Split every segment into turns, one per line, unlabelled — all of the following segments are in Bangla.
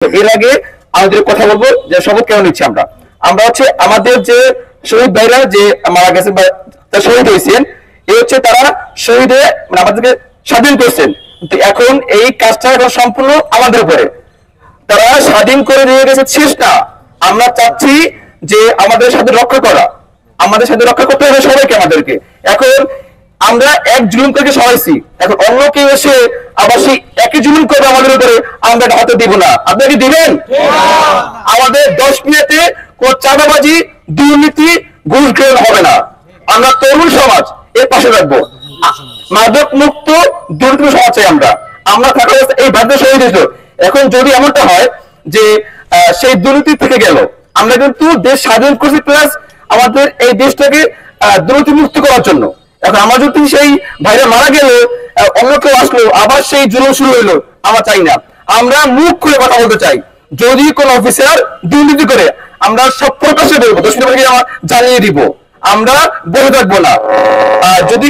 এর আগে আমাদের কথা বলবো যে শপথ কেন নিচ্ছি আমরা আমরা হচ্ছে আমাদের যে শহীদ ভাইরা যে মারা গেছেন বা শহীদ হয়েছেন এই হচ্ছে তারা শহীদ হয়ে মানে আমাদেরকে স্বাধীন করেছেন। কিন্তু এখন এই কাজটা এখন সম্পূর্ণ আমাদের উপরে, তারা স্বাধীন করে দিয়ে গেছে শেষ না। আমরা চাচ্ছি যে আমাদের সাথে রক্ষা করা, আমাদের সাথে রক্ষা করতে হবে সবাইকে আমাদেরকে। এখন আমরা এক জুলুম করে সবাইছি, এখন অন্য কেউ এসে আবার সেই একই জুলুম করবে আমাদের উপরে, আমরা হাতে দিব না। আপনি কি দিবেন? আমাদের 10 মিনিটে কোন চাঁদাবাজি, দুর্নীতি, ঘুষ গ্রহণ হবে না। আমরা তরুণ সমাজ এর পাশে রাখবো, মাদক মুক্ত দুর্নীতি সমাজ চাই আমরা। আমরা থাকা অবস্থা এই বাধ্য শহীদ হয়েছিল। এখন যদি এমনটা হয় যে সেই দুর্নীতি থেকে গেল, আমরা কিন্তু দেশ স্বাধীন করছি প্লাস আমাদের এই দেশটাকে দুর্নীতি মুক্ত করার জন্য। এখন আমরা যদি সেই ভাইরা মারা গেল, অন্য কেউ আসলো, আবার সেই জুলুম শুরু হইলো, আমরা চাই না। আমরা মুখ খুলে কথা বলতে চাই, যদি কোন অফিসার দুর্নীতি করে আমরা সব প্রকাশে বলবো, 10 মিনিট আমরা জানিয়ে দিব, আমরা বলে থাকবো না। যদি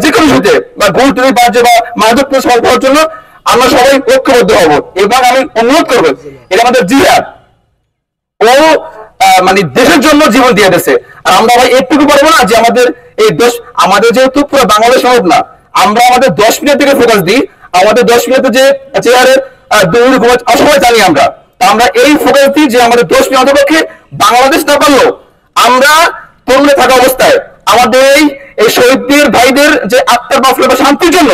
যে কোনো সাথে বা গোল টেনে বাজে বা মাদক সলভ করার জন্য আমরা সবাই ঐক্যবদ্ধ হবো। এবং আমি অনুরোধ করবো, এটা আমাদের জিহাদ, ও মানে দেশের জন্য জীবন দিয়ে দিয়েছে। আর আমরা ভাই একটুকু পারবো না যে আমাদের এই দেশ, আমাদের যেহেতু পুরো বাংলাদেশ সহজ না, আমরা আমাদের 10 মিনিট থেকে ফোকাস দিই। আমাদের 10 মিনিটে যে চেয়ারে সবাই জানি আমরা এই ফোকাস দিই যে আমাদের 10 মিনিট অন্তপক্ষে বাংলাদেশ না পারলেও আমরা তরুণে থাকা অবস্থায় আমাদের এই শহীদদের ভাইদের যে আত্মার বাফলে বা শান্তির জন্য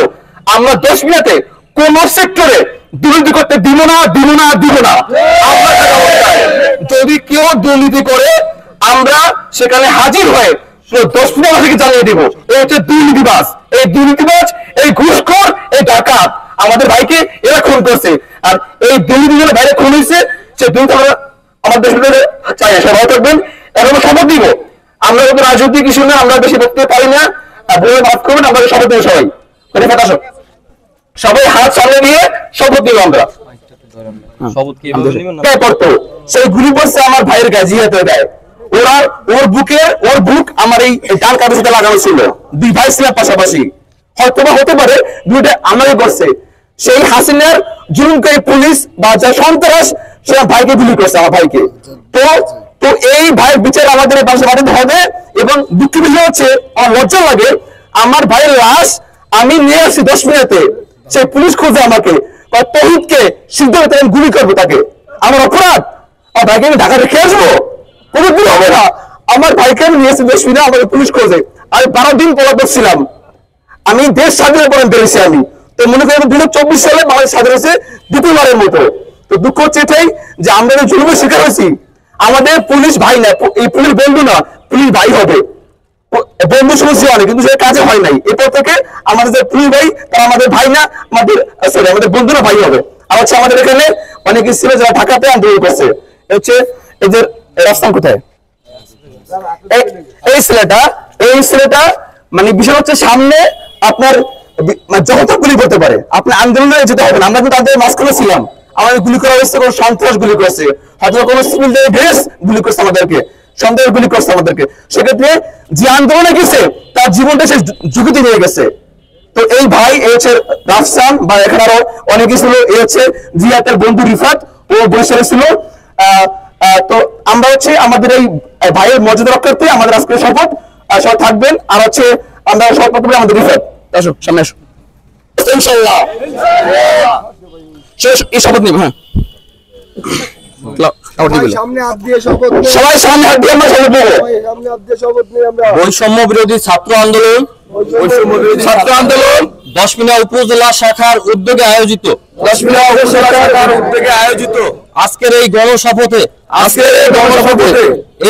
আমরা 10 মিনিটে কোন সেক্টরে দুর্নীতি করতে দিব না। আমরা থাকা অবস্থায় যদি কেউ দুর্নীতি করে আমরা সেখানে হাজির হয়ে 10 মিনিট আমাদেরকে জানিয়ে দিব। এই হচ্ছে দুর্নীতিবাজ, এই দুর্নীতিবাজ, এই ঘুষখোর, এই ডাকাত আমাদের ভাইকে এরা খুন করছে। আর এই দুর্নীতি জন্য ভাইরা খুন হয়েছে, সে দুর্নীতি আমাদের দেশের চাই। সবাই থাকবেন, এখন শপথ দিব। আমরা কিন্তু রাজনৈতিক ইস্যু না, আমরা বেশি বলতে পারি না, বলে মাফ করবেন। আমরা শপথ দেবো সবাই, সবাই হাত সামনে নিয়ে শপথ দিব। আমরা সেই গুলি পড়ছে আমার ভাইয়ের গায়ে, হাতে দেয় ওরা, ওর বুক আমার এই ডান কাঁধের সাথে লাগানো ছিল। 2 ভাই ছিল পাশাপাশি, হয়তো বা হতে পারে দুইটা আমারই করছে। সেই হাসিনার জুলুমকারী পুলিশ বা যা সন্ত্রাস, সে ভাইকে গুলি করছে, আমার ভাইকে। তো এই ভাইয়ের বিচার আমাদের বাংলাদেশে পাঠাতে হবে। এবং দুঃখের বিষয় হচ্ছে, আমার লজ্জা লাগে, আমার ভাইয়ের লাশ আমি নিয়ে আসছি 10 মিনিটে, সেই পুলিশ খোঁজে আমাকে, তৌহিদকে সিদ্ধান্ত গুলি করবো তাকে। আমার অপরাধ, আমার ভাইকে আমি ঢাকা রেখে আসবো? কোনোদিন হবে না। আমার ভাইকে আমি নিয়ে এসেছি 10 মিনিটে, আমাকে পুলিশ খোঁজে। আমি 12 দিন পলাতক ছিলাম, আমি দেশ স্বাধীনের পরে পেরেছি। আমি তো মনে করি 2024 সালে বাংলাদেশ স্বাধীন হয়েছে দ্বিতীয়বারের মতো। তো দুঃখ হচ্ছে এটাই যে আমরা জুলুমের শিকার হয়েছি। আমাদের পুলিশ ভাই না, এই পুলিশ বন্ধু না, পুলিশ ভাই হবে। বন্ধু সমস্যা অনেক, কিন্তু সেটা কাজে হয় নাই। এরপর থেকে আমাদের যে পুলিশ ভাই, তারা আমাদের ভাই না, আমাদের বন্ধু না, ভাই হবে। আর হচ্ছে আমাদের এখানে অনেকে ছিল যারা ঢাকাতে আন্দোলন করছে। হচ্ছে এই যে রাস্তা কোথায়, এই ছেলেটা মানে বিষয় হচ্ছে সামনে আপনার যত গুলি করতে পারে, আপনার আন্দোলনে যেতে হবে না। আমরা কিন্তু তাদের মাঝখানে ছিলাম, আমাদের গুলি করা হয়েছে, কোন সন্ত্রাস গুলি করছে, হয়তো কোনো সিভিল ড্রেস গুলি করছে আমাদেরকে, সন্ত্রাস গুলি করছে আমাদেরকে। সেক্ষেত্রে যে আন্দোলনে গেছে তার জীবনটা সে ঝুঁকিতে নিয়ে গেছে। তো এই ভাই, এই হচ্ছে রাফসান, বা এখানে আরো অনেকে ছিল, এই হচ্ছে জিয়াতের বন্ধু রিফাত, ও বরিশালে ছিল। তো আমরা হচ্ছে আমাদের এই ভাইয়ের মর্যাদা রক্ষার্থে আমাদের আজকে শপথ, সবাই থাকবেন। আর হচ্ছে আমরা শপথ করবো আমাদের রিফাত, আসো সামনে আসো, ইনশাআল্লাহ এই শপথ নিব। হ্যাঁ, সবাই সামনে হাত দিয়ে আমরা শপথ নেব। বৈষম্য বিরোধী ছাত্র আন্দোলন 10 মিনা উপজেলা শাখার উদ্যোগে আয়োজিত আজকের এই গণশপথে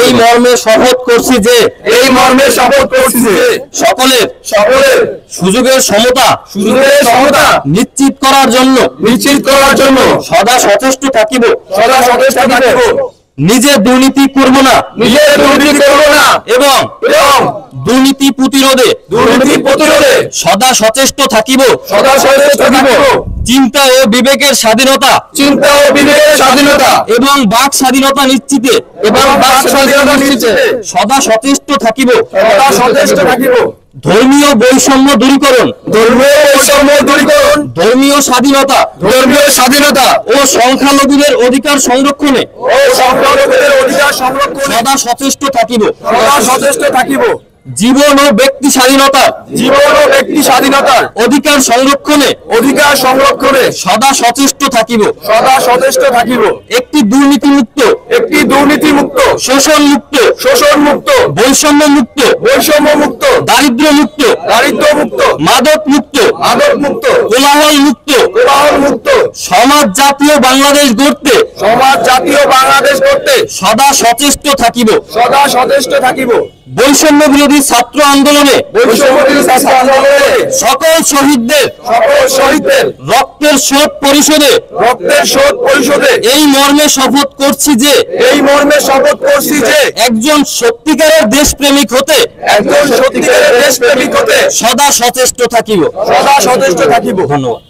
এই মর্মে শপথ করছি যে সকলের সুযোগের সমতা নিশ্চিত করার জন্য সদা সচেষ্ট থাকিব, নিজে দুর্নীতি করব না এবং দুর্নীতি প্রতিরোধে সদা সচেষ্ট থাকিব।
চিন্তা ও বিবেকের স্বাধীনতা এবং বাক স্বাধীনতা নিশ্চিতে সদা সচেষ্ট থাকিব। ধর্মীয় বৈষম্য দূরীকরণ, ধর্মীয় স্বাধীনতা ও সংখ্যালঘুদের অধিকার সংরক্ষণে সদা সচেষ্ট থাকিব। জীবন ও ব্যক্তি স্বাধীনতার অধিকার সংরক্ষণে সদা সচেষ্ট থাকিব। একটি দুর্নীতিমুক্ত, শোষণমুক্ত, বৈষম্যমুক্ত, দারিদ্র্যমুক্ত, মাদকমুক্ত, কোলাহলমুক্ত সমাজ জাতীয় বাংলাদেশ গড়তে সদা সচেষ্ট থাকিব। বৈষম্য বিরোধী ছাত্র আন্দোলনে সকল শহীদদের রক্তের শোধ পরিশোধে এই মর্মে শপথ করছি যে একজন সত্যিকারের দেশপ্রেমিক হতে সদা সচেষ্ট থাকিব। ধন্যবাদ।